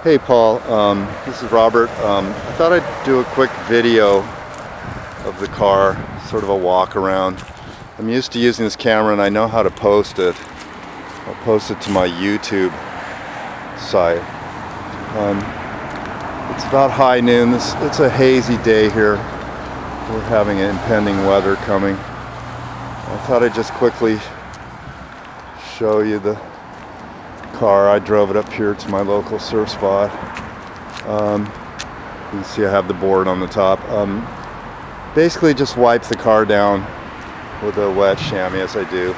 Hey Paul, this is Robert. I thought I'd do a quick video of the car, sort of a walk around. I'm used to using this camera and I know how to post it. I'll post it to my YouTube site. It's about high noon. It's a hazy day here. We're having impending weather coming. I thought I'd just quickly show you the car. I drove it up here to my local surf spot. You can see I have the board on the top. Basically just wipe the car down with a wet chamois as I do.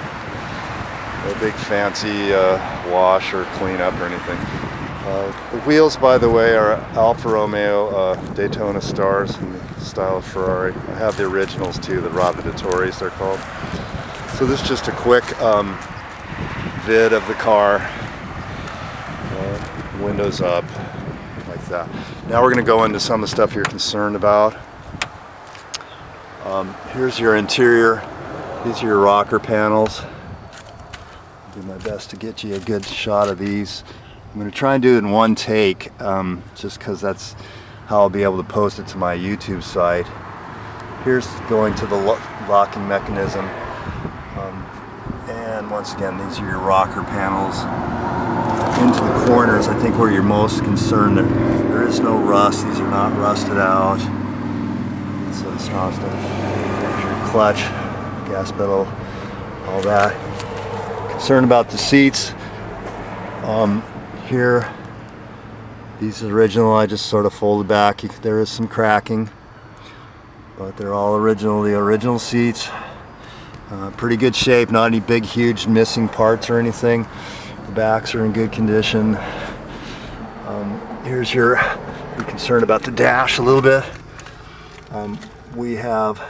No big fancy wash or cleanup or anything. The wheels, by the way, are Alfa Romeo Daytona Stars in the style of Ferrari. I have the originals too, the Ravveditoris they're called. So this is just a quick vid of the car. Windows up, like that. Now we're going to go into some of the stuff you're concerned about. Here's your interior. These are your rocker panels. I'll do my best to get you a good shot of these. I'm going to try and do it in one take, just because that's how I'll be able to post it to my YouTube site. Here's going to the locking mechanism. And once again, these are your rocker panels. Into the corners, I think where you're most concerned. There is no rust. These are not rusted out. So it's not your clutch, gas pedal, all that. Concerned about the seats. Here, these are original. I just sort of folded back. There is some cracking, but they're all original. The original seats. Pretty good shape. Not any big, huge missing parts or anything. The backs are in good condition. Here's you're concerned about the dash a little bit. We have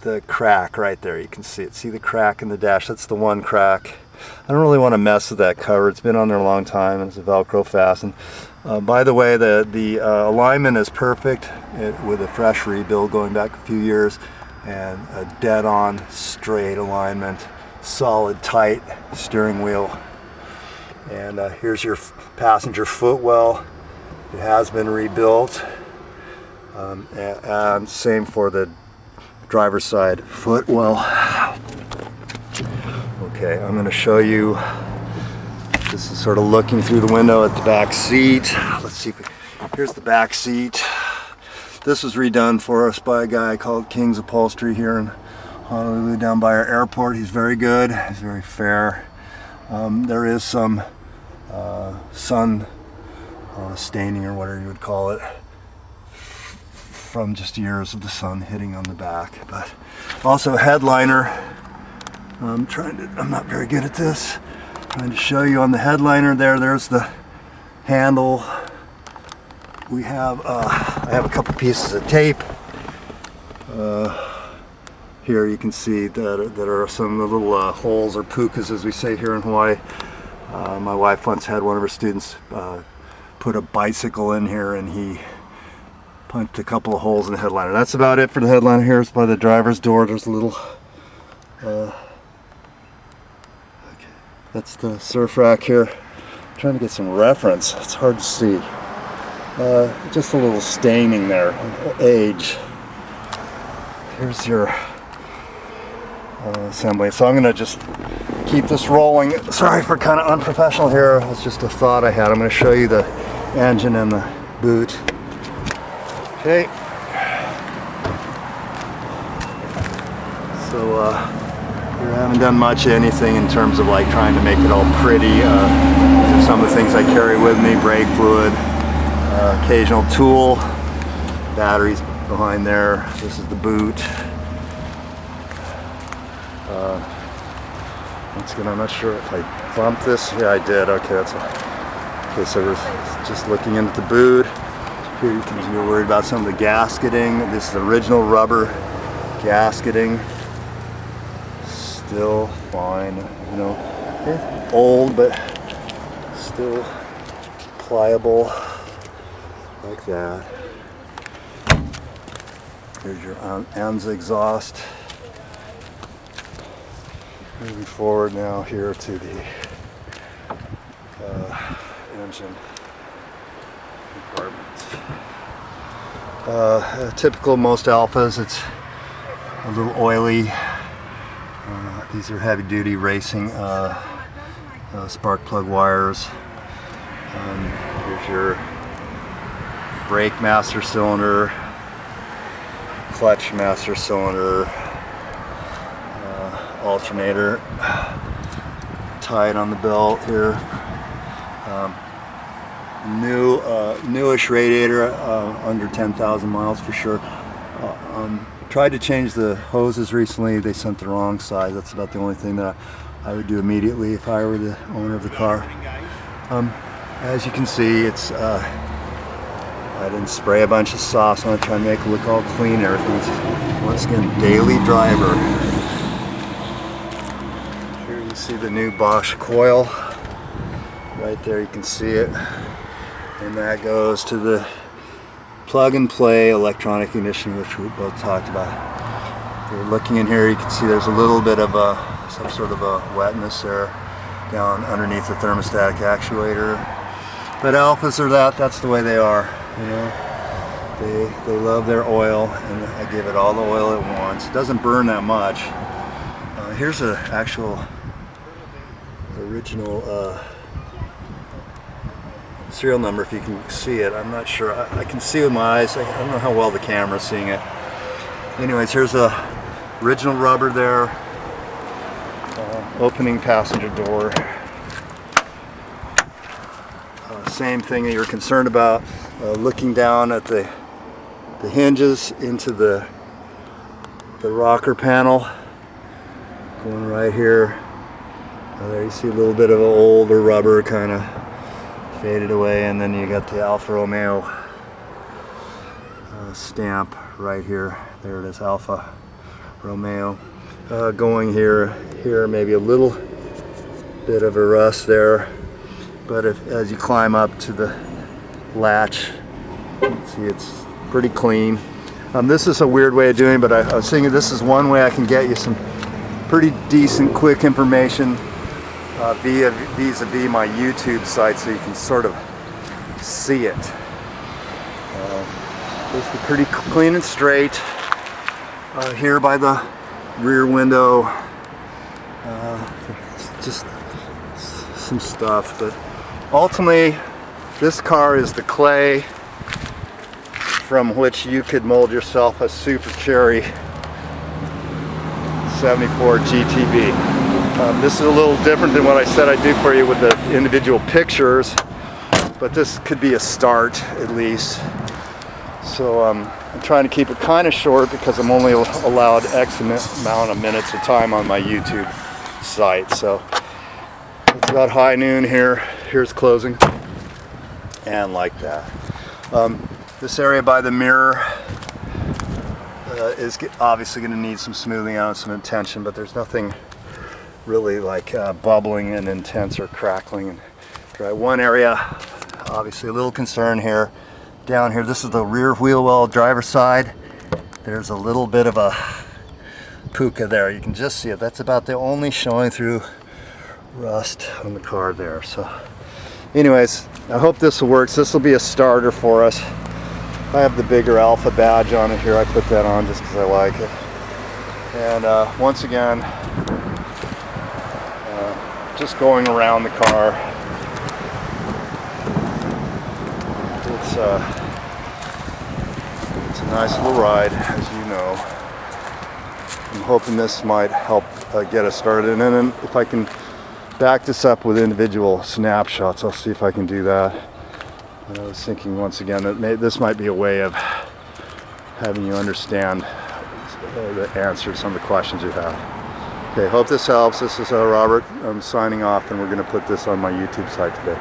the crack right there. You can see it. See the crack in the dash? That's the one crack. I don't really want to mess with that cover. It's been on there a long time and it's a Velcro fasten. By the way, the alignment is perfect with a fresh rebuild going back a few years, and a dead-on straight alignment. Solid, tight steering wheel. And here's your passenger footwell. It has been rebuilt. And same for the driver's side footwell. Okay, I'm going to show you. This is sort of looking through the window at the back seat. Let's see. Here's the back seat. This was redone for us by a guy called King's Upholstery here in Honolulu, down by our airport. He's very good. He's very fair. There is some sun staining, or whatever you would call it, from just years of the sun hitting on the back. But also headliner. I'm not very good at this. Trying to show you on the headliner there. There's the handle. We have I have a couple pieces of tape. Here you can see that there are some little holes, or pukas as we say here in Hawaii. My wife once had one of her students put a bicycle in here, and he punched a couple of holes in the headliner. That's about it for the headliner. Here's by the driver's door. There's a little okay. That's the surf rack here. I'm trying to get some reference. It's hard to see. Just a little staining there, age. Here's your assembly. So I'm going to just keep this rolling. Sorry for kind of unprofessional here. It's just a thought I had. I'm going to show you the engine and the boot. Okay. So we haven't done much anything in terms of like trying to make it all pretty. Some of the things I carry with me: brake fluid, occasional tool, batteries behind there. This is the boot. Once again, I'm not sure if I bumped this. Yeah, I did. Okay, that's okay. So we're just looking into the boot. Here you can, you're worried about some of the gasketing. This is original rubber gasketing. Still fine, you know. Old, but still pliable, like that. Here's your Anza exhaust. Moving forward now here to the engine compartments. Typical most Alphas, it's a little oily. These are heavy duty racing spark plug wires. Here's your brake master cylinder, clutch master cylinder, alternator tied on the belt here. Newish radiator, under 10,000 miles for sure. Tried to change the hoses recently. They sent the wrong size. That's about the only thing that I would do immediately if I were the owner of the car. As you can see, it's I didn't spray a bunch of sauce on it, trying to make it look all clean. Everything's once again daily driver. Here you see the new Bosch coil. Right there you can see it. And that goes to the plug and play electronic ignition, which we both talked about. If you're looking in here, you can see there's a little bit of some sort of a wetness there down underneath the thermostatic actuator. But Alphas are that's the way they are. You know, they love their oil, and I give it all the oil it wants. It doesn't burn that much. Here's an actual original serial number, if you can see it. I'm not sure. I can see with my eyes. I don't know how well the camera's seeing it. Anyways, here's a original rubber there. Opening passenger door. Same thing that you're concerned about. Looking down at the hinges into the rocker panel. Going right here. There you see a little bit of an older rubber kind of faded away, and then you got the Alfa Romeo stamp right here. There it is, Alfa Romeo. Going here, maybe a little bit of a rust there, but as you climb up to the latch, you can see it's pretty clean. This is a weird way of doing it, but I was thinking this is one way I can get you some pretty decent, quick information vis-a-vis my YouTube site, so you can sort of see it. This is pretty clean and straight. Here by the rear window, just some stuff, but ultimately this car is the clay from which you could mold yourself a Super Cherry 74 GTV. This is a little different than what I said I'd do for you with the individual pictures, but this could be a start at least. So I'm trying to keep it kind of short because I'm only allowed X amount of minutes of time on my YouTube site. So it's about high noon here. Here's closing, and like that. This area by the mirror is obviously going to need some smoothing out, some attention, but there's nothing really like bubbling and intense or crackling and dry. One area, obviously a little concern here. Down here, this is the rear wheel well driver's side. There's a little bit of a puka there. You can just see it. That's about the only showing through rust on the car there. So anyways, I hope this works. This will be a starter for us. I have the bigger Alpha badge on it here. I put that on just because I like it. And once again, just going around the car. It's a nice little ride, as you know. I'm hoping this might help get us started, and then if I can back this up with individual snapshots, I'll see if I can do that. I was thinking once again that this might be a way of having you understand the answer to some of the questions you have. Okay, hope this helps. This is Robert. I'm signing off, and we're going to put this on my YouTube site today.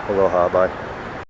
Aloha, bye.